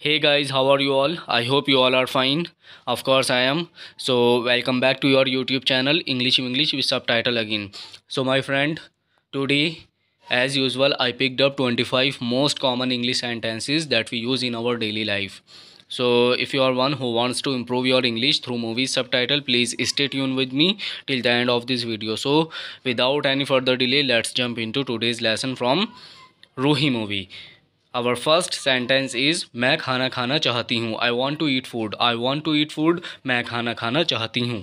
Hey guys, how are you all? I hope you all are fine. Of course, I am. So, welcome back to your YouTube channel English with subtitle again. So, my friend, today, as usual, I picked up 25 most common English sentences that we use in our daily life. So, if you are one who wants to improve your English through movie subtitle, please stay tuned with me till the end of this video. So, without any further delay, let's jump into today's lesson from Roohi movie. Our first sentence is मैं खाना खाना चाहती हूँ. I want to eat food. I want to eat food. मैं खाना खाना चाहती हूँ.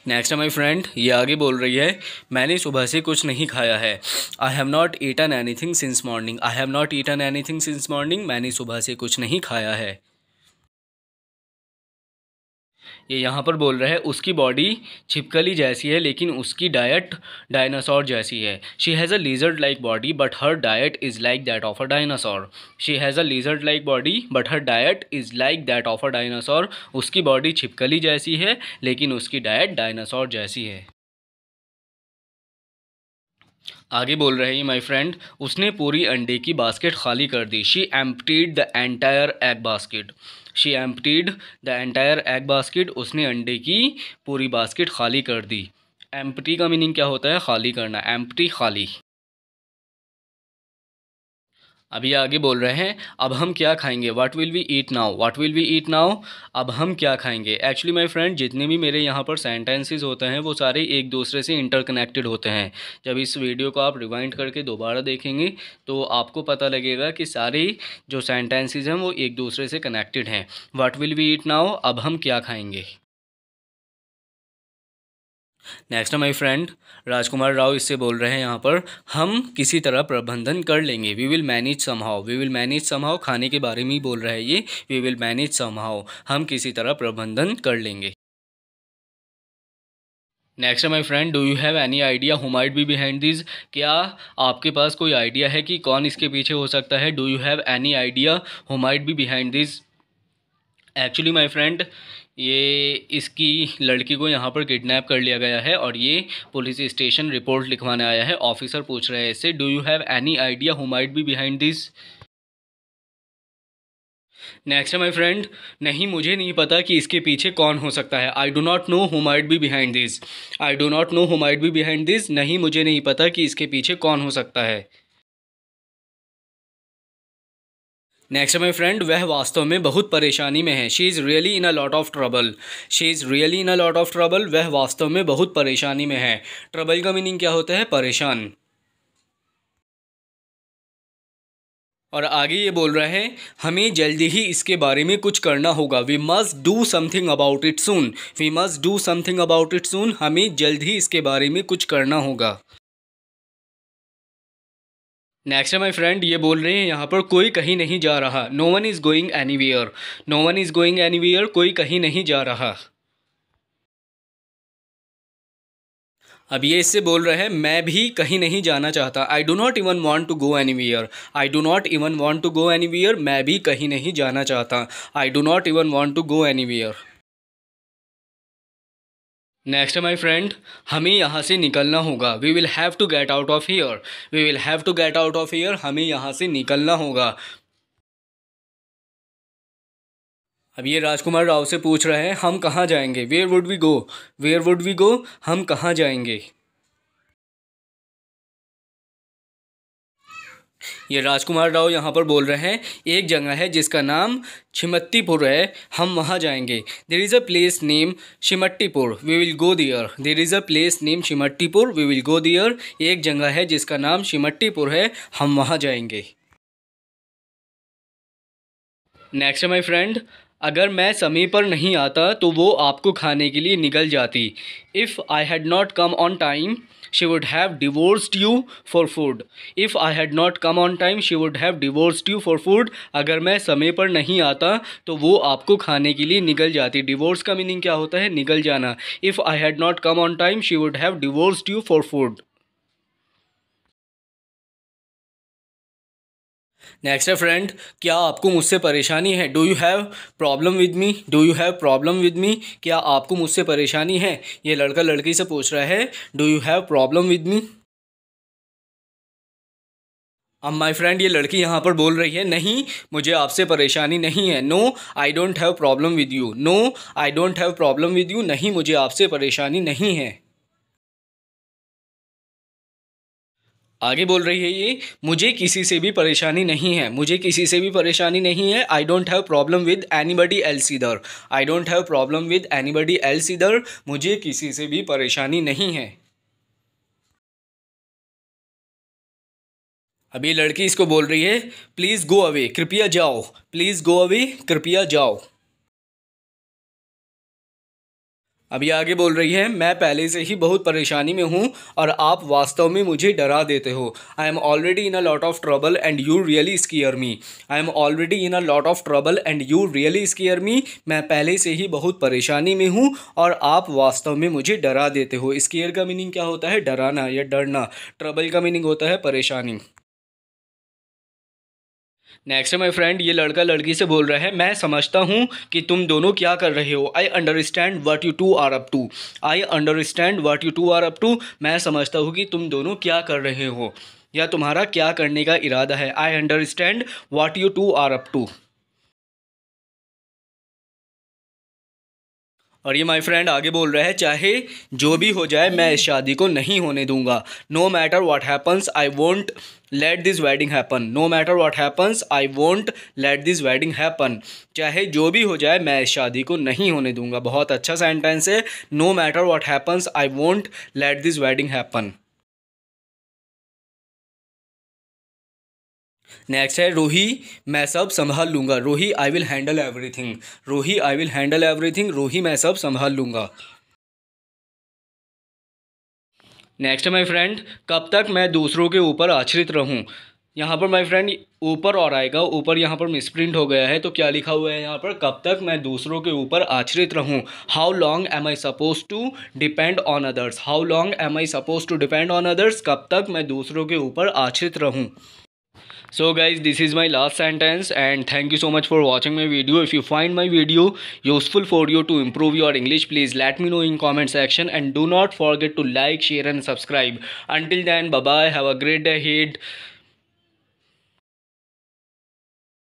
नेक्स्ट माई फ्रेंड, ये आगे बोल रही है मैंने सुबह से कुछ नहीं खाया है. I have not eaten anything since morning. I have not eaten anything since morning. मैंने सुबह से कुछ नहीं खाया है. ये यहाँ पर बोल रहा है उसकी बॉडी छिपकली जैसी है लेकिन उसकी डाइट डायनासोर जैसी है. She has a lizard like body but her diet is like that of a dinosaur. She has a lizard like body but her diet is like that of a dinosaur. उसकी body छिपकली जैसी है लेकिन उसकी diet dinosaur जैसी है. आगे बोल रहे हैं माय फ्रेंड उसने पूरी अंडे की बास्केट खाली कर दी. She emptied the entire egg basket. She emptied the entire egg basket. उसने अंडे की पूरी बास्केट खाली कर दी. एम्प्टी का मीनिंग क्या होता है? खाली करना. एम्प्टी खाली. अभी आगे बोल रहे हैं अब हम क्या खाएंगे. What will we eat now. What will we eat now. अब हम क्या खाएंगे. एक्चुअली माय फ्रेंड जितने भी मेरे यहाँ पर सेंटेंसेस होते हैं वो सारे एक दूसरे से इंटरकनेक्टेड होते हैं. जब इस वीडियो को आप रिवाइंड करके दोबारा देखेंगे तो आपको पता लगेगा कि सारे जो सेंटेंसेस हैं वो एक दूसरे से कनेक्टेड हैं. What will we eat now. अब हम क्या खाएंगे. Next my friend Rajkumar Rao इससे बोल रहे हैं यहाँ पर हम किसी तरह प्रबंधन कर लेंगे. We will manage somehow. We will manage somehow. खाने के बारे में ही बोल रहा है ये. We will manage somehow. हम किसी तरह प्रबंधन कर लेंगे. Next my friend do you have any idea who might be behind this. क्या आपके पास कोई आइडिया है कि कौन इसके पीछे हो सकता है. Do you have any idea who might be behind this. Actually my friend ये इसकी लड़की को यहाँ पर किडनैप कर लिया गया है और ये पुलिस स्टेशन रिपोर्ट लिखवाने आया है. ऑफिसर पूछ रहे हैं इससे do you have any idea who might be behind this. Next my friend नहीं मुझे नहीं पता कि इसके पीछे कौन हो सकता है. आई do not know who might be behind this. I do not know who might be behind this. नहीं मुझे नहीं पता कि इसके पीछे कौन हो सकता है. नेक्स्ट माई फ्रेंड वह वास्तव में बहुत परेशानी में है. She is really in a lot of trouble. She is really in a lot of trouble. वह वास्तव में बहुत परेशानी में है. ट्रबल का मीनिंग क्या होता है? परेशान. और आगे ये बोल रहा है हमें जल्दी ही इसके बारे में कुछ करना होगा. We must do something about it soon. We must do something about it soon. हमें जल्द ही इसके बारे में कुछ करना होगा. नेक्स्ट माय फ्रेंड ये बोल रहे हैं यहाँ पर कोई कहीं नहीं जा रहा. No one is going anywhere. No one is going anywhere. कोई कहीं नहीं जा रहा. अब ये इससे बोल रहे हैं मैं भी कहीं नहीं जाना चाहता. I do not even want to go anywhere. I do not even want to go anywhere. मैं भी कहीं नहीं जाना चाहता. I do not even want to go anywhere. Next my friend हमें यहाँ से निकलना होगा. We will have to get out of here. We will have to get out of here. हमें यहाँ से निकलना होगा. अब ये राजकुमार राव से पूछ रहे हैं हम कहाँ जाएंगे. Where would we go. Where would we go. हम कहाँ जाएंगे. ये राजकुमार राव यहाँ पर बोल रहे हैं एक जगह है जिसका नाम छिमत्तीपुर है. हम वहाँ जाएंगे. There is a place name Shimattipur. We will go there. There is a place name Shimattipur. We will go there. एक जगह है जिसका नाम शिमट्टीपुर है. हम वहाँ जाएंगे. नेक्स्ट माय फ्रेंड अगर मैं समय पर नहीं आता तो वो आपको खाने के लिए निकल जाती. If I had not come on time she would have divorced you for food. If I had not come on time she would have divorced you for food. अगर मैं समय पर नहीं आता तो वो आपको खाने के लिए निकल जाती. डिवोर्स का मीनिंग क्या होता है? निकल जाना. If I had not come on time she would have divorced you for food. Next है फ्रेंड क्या आपको मुझसे परेशानी है. Do you have problem with me. Do you have problem with me. क्या आपको मुझसे परेशानी है. ये लड़का लड़की से पूछ रहा है do you have problem with me. अब माय फ्रेंड ये लड़की यहाँ पर बोल रही है नहीं मुझे आपसे परेशानी नहीं है। No I don't have problem with you. No I don't have problem with you. नहीं मुझे आपसे परेशानी नहीं है। आगे बोल रही है ये मुझे किसी से भी परेशानी नहीं है। मुझे किसी से भी परेशानी नहीं है। I don't have problem with anybody else इधर। I don't have problem with anybody else इधर। मुझे किसी से भी परेशानी नहीं है। अभी लड़की इसको बोल रही है प्लीज़ गो अवे, कृपया जाओ। प्लीज़ गो अवे, कृपया जाओ। अभी आगे बोल रही है मैं पहले से ही बहुत परेशानी में हूँ और आप वास्तव में मुझे डरा देते हो। I am already in a lot of trouble and you really scare me. I am already in a lot of trouble and you really scare me. मैं पहले से ही बहुत परेशानी में हूँ और आप वास्तव में मुझे डरा देते हो। स्कियर का मीनिंग क्या होता है? डराना या डरना। ट्रबल का मीनिंग होता है परेशानी। नेक्स्ट माय फ्रेंड ये लड़का लड़की से बोल रहा है मैं समझता हूँ कि तुम दोनों क्या कर रहे हो। I understand what you two are up to. I understand what you two are up to. मैं समझता हूँ कि तुम दोनों क्या कर रहे हो या तुम्हारा क्या करने का इरादा है। I understand what you two are up to. और ये माय फ्रेंड आगे बोल रहा है चाहे जो भी हो जाए मैं इस शादी को नहीं होने दूंगा। No matter what happens I won't let this wedding happen. No matter what happens I won't let this wedding happen. चाहे जो भी हो जाए मैं इस शादी को नहीं होने दूंगा। बहुत अच्छा सेंटेंस है। No matter what happens I won't let this wedding happen. Next है रूही मैं सब संभाल लूँगा। Ruhi I will handle everything. Ruhi I will handle everything. Ruhi मैं सब संभाल लूँगा। नेक्स्ट है माय फ्रेंड कब तक मैं दूसरों के ऊपर आश्रित रहूं। यहाँ पर माय फ्रेंड ऊपर और आएगा, ऊपर यहाँ पर मिसप्रिंट हो गया है तो क्या लिखा हुआ है यहाँ पर कब तक मैं दूसरों के ऊपर आश्रित रहूं। How long am I suppose to depend on others. How long am I suppose to depend on others. कब तक मैं दूसरों के ऊपर आश्रित रहूं। So guys, this is my last sentence and thank you so much for watching my video. If you find my video useful for you to improve your English, please let me know in comment section and do not forget to like, share and subscribe. Until then, bye bye. Have a great day ahead.